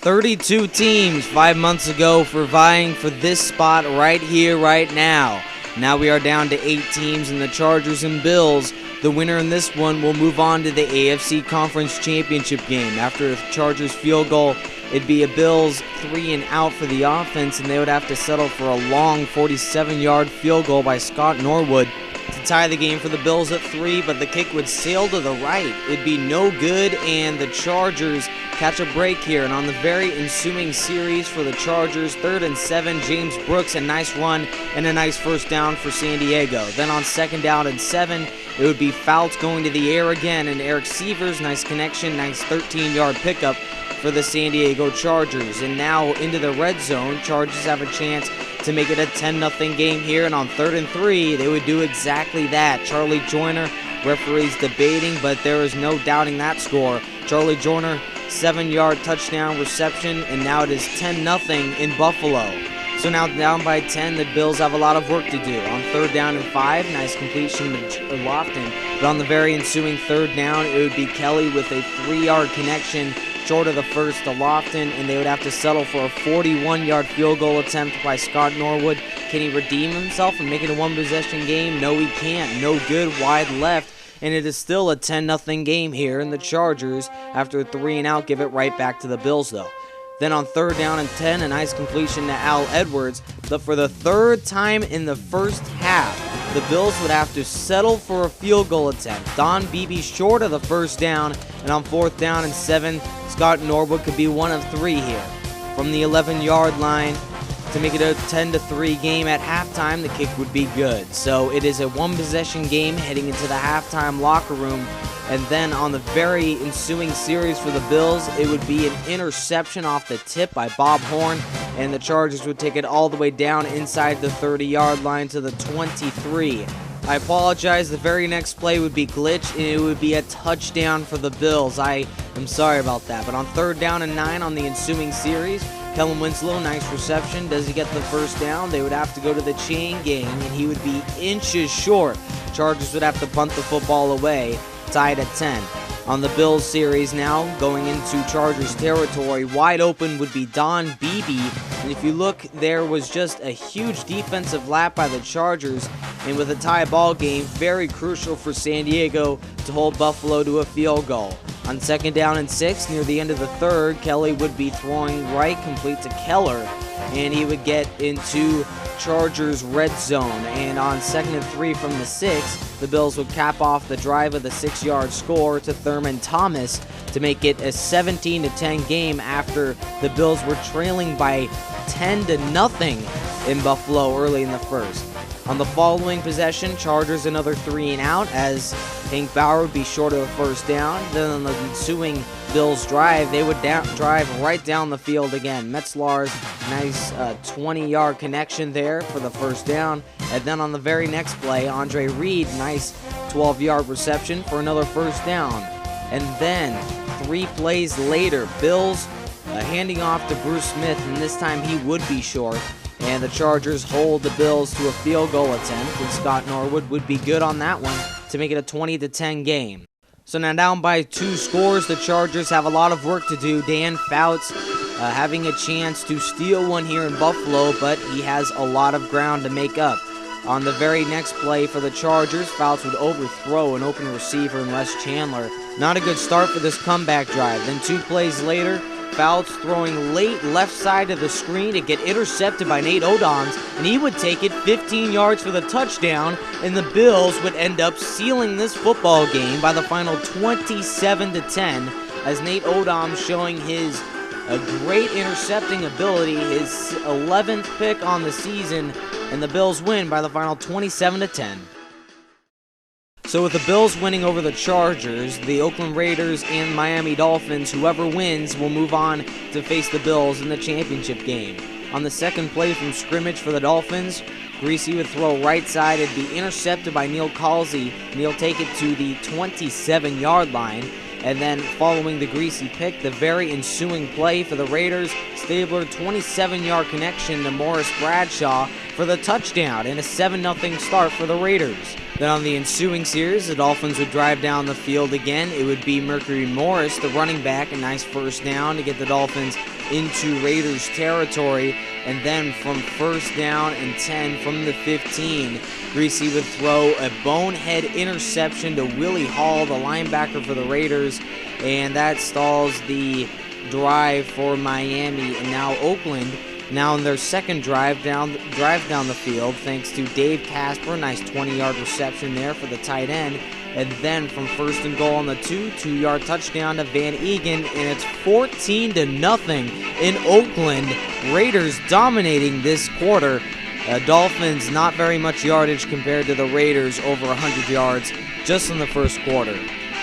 32 teams 5 months ago for vying for this spot right here, right now. Now we are down to 8 teams in the Chargers and Bills. The winner in this one will move on to the AFC Conference Championship game. After a Chargers field goal, it'd be a Bills 3 and out for the offense, and they would have to settle for a long 47-yard field goal by Scott Norwood to tie the game for the Bills at 3, but the kick would sail to the right. It'd be no good, and the Chargers catch a break here. And on the very ensuing series for the Chargers, 3rd and 7, James Brooks, a nice run and a nice first down for San Diego. Then on 2nd down and 7, it would be Fouts going to the air again, and Eric Sievers, nice connection, nice 13-yard pickup for the San Diego Chargers. And now into the red zone, Chargers have a chance to make it a 10-0 game here, and on 3rd and 3, they would do exactly that. Charlie Joyner, referees debating, but there is no doubting that score. Charlie Joyner, 7-yard touchdown reception, and now it is 10-0 in Buffalo. So now down by 10, the Bills have a lot of work to do. On 3rd down and 5, nice completion to Lofton, but on the very ensuing 3rd down, it would be Kelly with a 3-yard connection short of the first to Lofton, and they would have to settle for a 41-yard field goal attempt by Scott Norwood. Can he redeem himself and make it a one-possession game? No, he can't. No good, wide left, and it is still a 10-0 game here, and the Chargers, after a 3 and out, give it right back to the Bills, though. Then on 3rd down and 10, a nice completion to Al Edwards, but for the 3rd time in the first half, the Bills would have to settle for a field goal attempt. Don Beebe short of the first down, and on 4th down and 7, Scott Norwood could be 1 of 3 here. From the 11-yard line to make it a 10-3 game at halftime, the kick would be good. So it is a one-possession game heading into the halftime locker room. And then on the very ensuing series for the Bills, it would be an interception off the tip by Bob Horn, and the Chargers would take it all the way down inside the 30-yard line to the 23. I apologize, the very next play would be glitch, and it would be a touchdown for the Bills. I am sorry about that. But on 3rd down and 9 on the ensuing series, Kellen Winslow, nice reception. Does he get the first down? They would have to go to the chain gang, and he would be inches short. Chargers would have to punt the football away, tied at 10. On the Bills series now, going into Chargers territory, wide open would be Don Beebe. And if you look, there was just a huge defensive lap by the Chargers. And with a tie ball game, very crucial for San Diego to hold Buffalo to a field goal. On 2nd down and 6, near the end of the 3rd, Kelly would be throwing right complete to Keller, and he would get into Chargers red zone. And on 2nd and 3 from the 6, the Bills would cap off the drive of the 6-yard score to Thurman Thomas to make it a 17-10 game after the Bills were trailing by 10-0 in Buffalo early in the first. On the following possession, Chargers another 3 and out as Hank Bauer would be short of the first down. Then on the ensuing Bills drive, they would drive right down the field again. Metzlar's nice 20-yard connection there for the first down. And then on the very next play, Andre Reed, nice 12-yard reception for another first down. And then 3 plays later, Bills handing off to Bruce Smith, and this time he would be short. And the Chargers hold the Bills to a field goal attempt, and Scott Norwood would be good on that one to make it a 20-10 game. So now down by 2 scores, the Chargers have a lot of work to do. Dan Fouts having a chance to steal one here in Buffalo, but he has a lot of ground to make up. On the very next play for the Chargers, Fouts would overthrow an open receiver in Les Chandler. Not a good start for this comeback drive. Then 2 plays later, Fouts throwing late left side of the screen to get intercepted by Nate Odoms, and he would take it 15 yards for the touchdown, and the Bills would end up sealing this football game by the final 27-10, as Nate Odoms showing his great intercepting ability, his 11th pick on the season, and the Bills win by the final 27-10. So with the Bills winning over the Chargers, the Oakland Raiders and Miami Dolphins, whoever wins will move on to face the Bills in the championship game. On the second play from scrimmage for the Dolphins, Greasy would throw right side. It'd be intercepted by Neil Causey, and he'll take it to the 27-yard line. And then following the Greasy pick, the very ensuing play for the Raiders, Stabler 27-yard connection to Morris Bradshaw for the touchdown and a 7-0 start for the Raiders. Then on the ensuing series, the Dolphins would drive down the field again. It would be Mercury Morris, the running back, a nice first down to get the Dolphins into Raiders territory. And then from first down and 10 from the 15, Greasy would throw a bonehead interception to Willie Hall, the linebacker for the Raiders, and that stalls the drive for Miami. And now Oakland, now in their second drive down the field, thanks to Dave Casper, nice 20-yard reception there for the tight end. And then from first and goal on the 2-yard touchdown to Van Egan, and it's 14-0 in Oakland. Raiders dominating this quarter. Dolphins not very much yardage compared to the Raiders, over 100 yards just in the first quarter.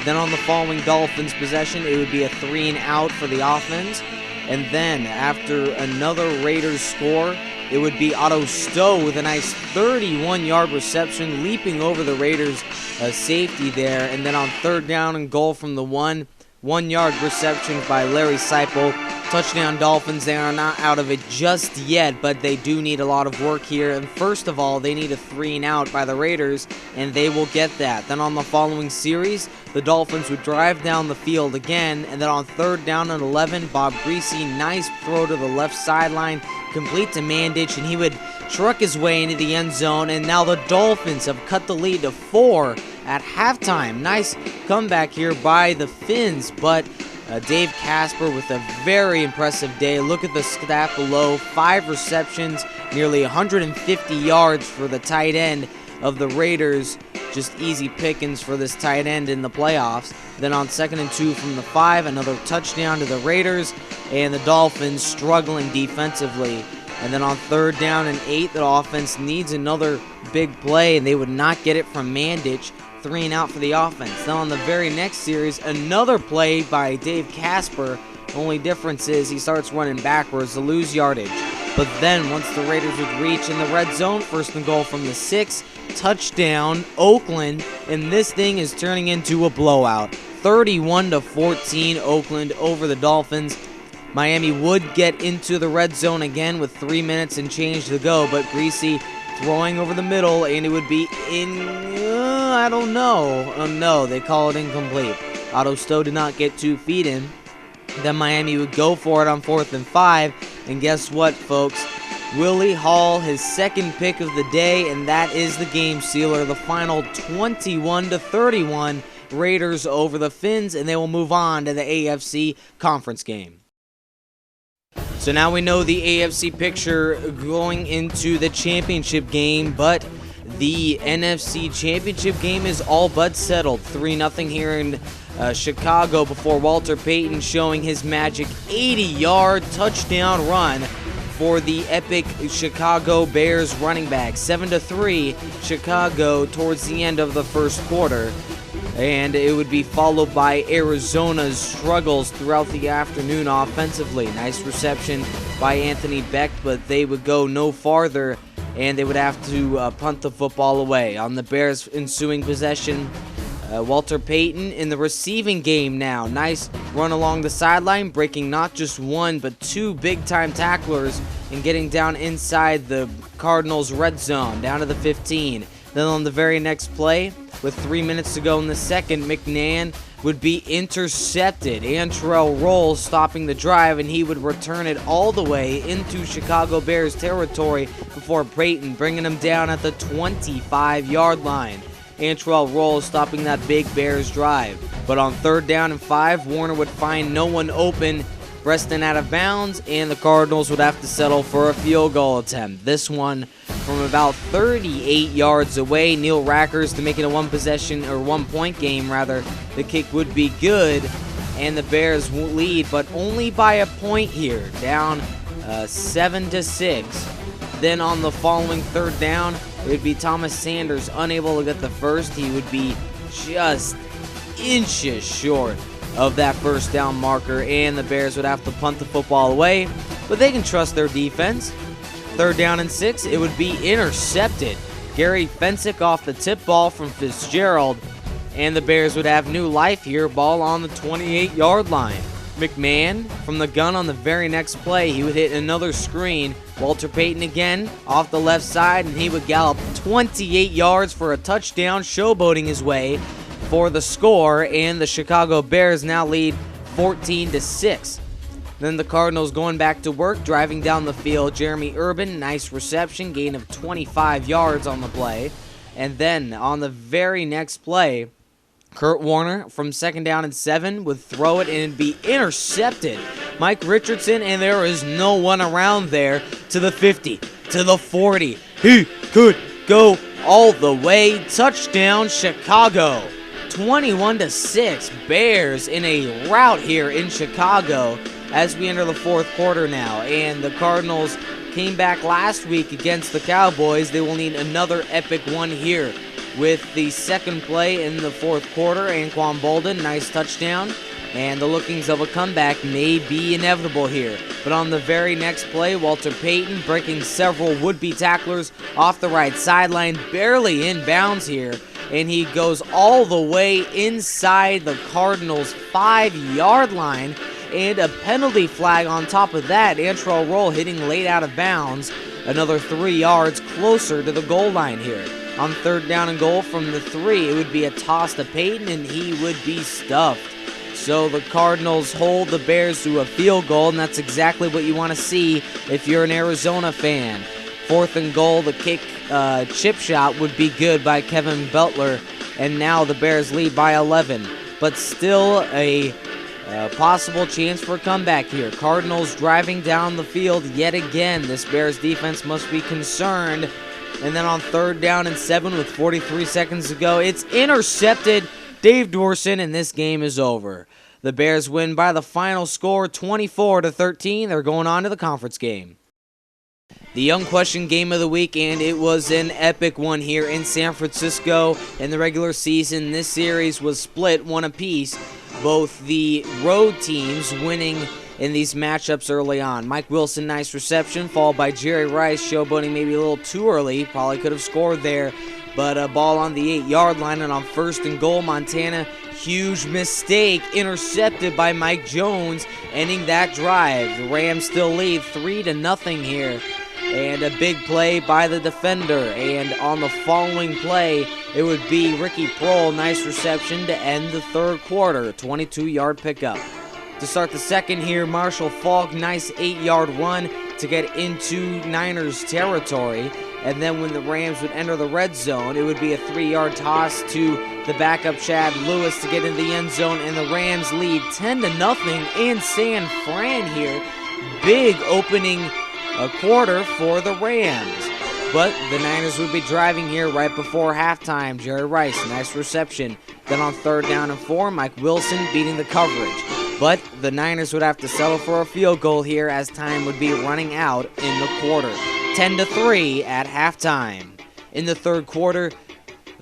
Then on the following Dolphins possession, it would be a 3-and-out for the offense. And then after another Raiders score, it would be Otto Stowe with a nice 31-yard reception, leaping over the Raiders safety there. And then on third down and goal from the 1-yard reception by Larry Seipel. Touchdown Dolphins. They are not out of it just yet, but they do need a lot of work here. And first of all, they need a 3-and-out by the Raiders, and they will get that. Then on the following series, the Dolphins would drive down the field again, and then on third down and 11, Bob Greasy, nice throw to the left sideline, complete to Mandich, and he would truck his way into the end zone. And now the Dolphins have cut the lead to 4 at halftime. Nice comeback here by the Finns, but Dave Casper with a very impressive day. Look at the stat below. 5 receptions, nearly 150 yards for the tight end of the Raiders. Just easy pickings for this tight end in the playoffs. Then on 2nd and 2 from the 5, another touchdown to the Raiders, and the Dolphins struggling defensively. And then on third down and 8, the offense needs another big play, and they would not get it from Mandich. 3-and-out for the offense. Then on the very next series, another play by Dave Casper. Only difference is he starts running backwards to lose yardage. But then once the Raiders would reach in the red zone, first and goal from the 6, touchdown Oakland, and this thing is turning into a blowout. 31-14 Oakland over the Dolphins. Miami would get into the red zone again with 3 minutes and change to go, but Greasy throwing over the middle, and it would be I don't know. Oh no, they call it incomplete. Otto Stowe did not get 2 feet in. Then Miami would go for it on 4th and 5, and guess what, folks? Willie Hall, his second pick of the day, and that is the game sealer. The final 21-31, Raiders over the Finns, and they will move on to the AFC conference game. So now we know the AFC picture going into the championship game, but the NFC championship game is all but settled. 3-0 here in Chicago before Walter Payton showing his magic 80-yard touchdown run for the epic Chicago Bears running back. 7-3 Chicago towards the end of the first quarter. And it would be followed by Arizona's struggles throughout the afternoon offensively. Nice reception by Anthony Beck, but they would go no farther, and they would have to punt the football away. On the Bears' ensuing possession, Walter Payton in the receiving game now. Nice run along the sideline, breaking not just 1 but 2 big-time tacklers and getting down inside the Cardinals' red zone, down to the 15. Then on the very next play, with 3 minutes to go in the second, McNann would be intercepted. Antrell Rolls stopping the drive, and he would return it all the way into Chicago Bears territory before Payton bringing him down at the 25-yard line. Antrell Rolls stopping that big Bears drive. But on 3rd down and 5, Warner would find no one open. Preston out of bounds, and the Cardinals would have to settle for a field goal attempt. This one from about 38 yards away. Neil Rackers to make it a one-point game rather. The kick would be good, and the Bears will lead, but only by a point here, down 7-6. Then on the following 3rd down, it would be Thomas Sanders unable to get the first. He would be just inches short of that first down marker, and the Bears would have to punt the football away, but they can trust their defense. 3rd down and 6, it would be intercepted. Gary Fensick off the tip ball from Fitzgerald, and the Bears would have new life here, ball on the 28-yard line. McMahon from the gun on the very next play, he would hit another screen. Walter Payton again off the left side, and he would gallop 28 yards for a touchdown, showboating his way for the score, and the Chicago Bears now lead 14-6. Then the Cardinals going back to work, driving down the field. Jeremy Urban, nice reception, gain of 25 yards on the play. And then on the very next play, Kurt Warner from 2nd down and 7 would throw it and it'd be intercepted. Mike Richardson, and there is no one around there, to the 50, to the 40. He could go all the way. Touchdown, Chicago. 21-6. Bears in a rout here in Chicago as we enter the 4th quarter now. And the Cardinals came back last week against the Cowboys. They will need another epic one here with the second play in the 4th quarter. Anquan Bolden, nice touchdown. And the lookings of a comeback may be inevitable here. But on the very next play, Walter Payton breaking several would-be tacklers off the right sideline, barely in bounds here. And he goes all the way inside the Cardinals' 5-yard line. And a penalty flag on top of that. Antrell Roll hitting late out of bounds. Another 3 yards closer to the goal line here. On 3rd down and goal from the 3, it would be a toss to Payton, and he would be stuffed. So the Cardinals hold the Bears to a field goal, and that's exactly what you want to see if you're an Arizona fan. 4th and goal, the kick chip shot would be good by Kevin Butler, and now the Bears lead by 11. But still a possible chance for a comeback here. Cardinals driving down the field yet again. This Bears defense must be concerned. And then on 3rd down and 7 with 43 seconds to go, it's intercepted. Dave Dorson, and this game is over. The Bears win by the final score, 24-13. They're going on to the conference game. The unquestioned game of the week, and it was an epic one here in San Francisco. In the regular season, this series was split one apiece. Both the road teams winning in these matchups early on. Mike Wilson, nice reception, followed by Jerry Rice, showboating maybe a little too early. Probably could have scored there. But a ball on the 8-yard line, and on 1st and goal, Montana, huge mistake, intercepted by Mike Jones, ending that drive. The Rams still lead 3-0 here, and a big play by the defender. And on the following play, it would be Ricky Prohl, nice reception to end the 3rd quarter, 22-yard pickup. To start the 2nd here, Marshall Faulk, nice 8-yard run to get into Niners territory. And then when the Rams would enter the red zone, it would be a 3-yard toss to the backup Chad Lewis to get into the end zone, and the Rams lead 10-0 in San Fran here. Big opening quarter for the Rams. But the Niners would be driving here right before halftime. Jerry Rice, nice reception. Then on 3rd down and 4, Mike Wilson beating the coverage. But the Niners would have to settle for a field goal here as time would be running out in the quarter. 10-3 at halftime. In the 3rd quarter,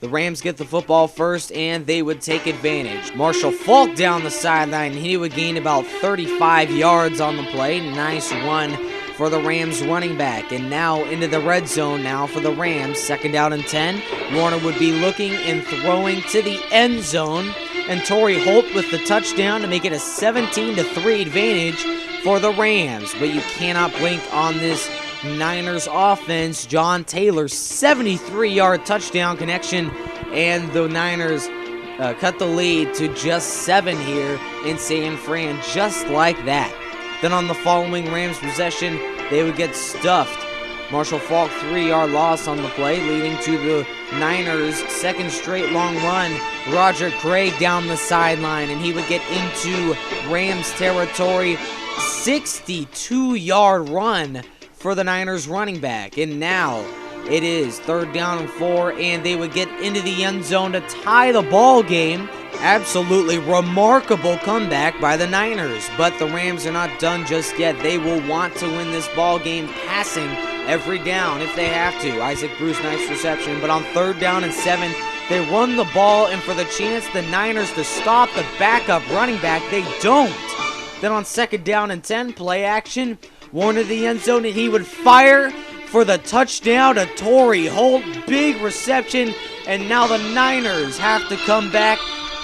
the Rams get the football first, and they would take advantage. Marshall Faulk down the sideline. He would gain about 35 yards on the play. Nice run for the Rams running back. And now into the red zone now for the Rams. 2nd down and 10. Warner would be looking and throwing to the end zone. And Torrey Holt with the touchdown to make it a 17-3 advantage for the Rams. But you cannot blink on this Niners offense. John Taylor's 73-yard touchdown connection, and the Niners cut the lead to just 7 here in San Fran, just like that. Then on the following Rams possession, they would get stuffed. Marshall Faulk, 3-yard loss on the play, leading to the Niners' 2nd straight long run. Roger Craig down the sideline, and he would get into Rams territory. 62-yard run for the Niners running back. And now it is 3rd down and 4, and they would get into the end zone to tie the ball game. Absolutely remarkable comeback by the Niners, but the Rams are not done just yet. They will want to win this ball game passing every down if they have to. Isaac Bruce, nice reception, but on 3rd down and 7, they run the ball, and for the chance the Niners to stop the backup running back, they don't. Then on 2nd down and 10, play action, Warner to the end zone, and he would fire for the touchdown to Torrey Holt. Big reception, and now the Niners have to come back.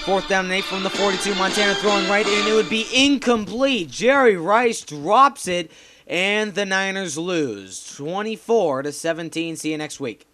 4th down and 8 from the 42. Montana throwing right, and it would be incomplete. Jerry Rice drops it, and the Niners lose 24-17. See you next week.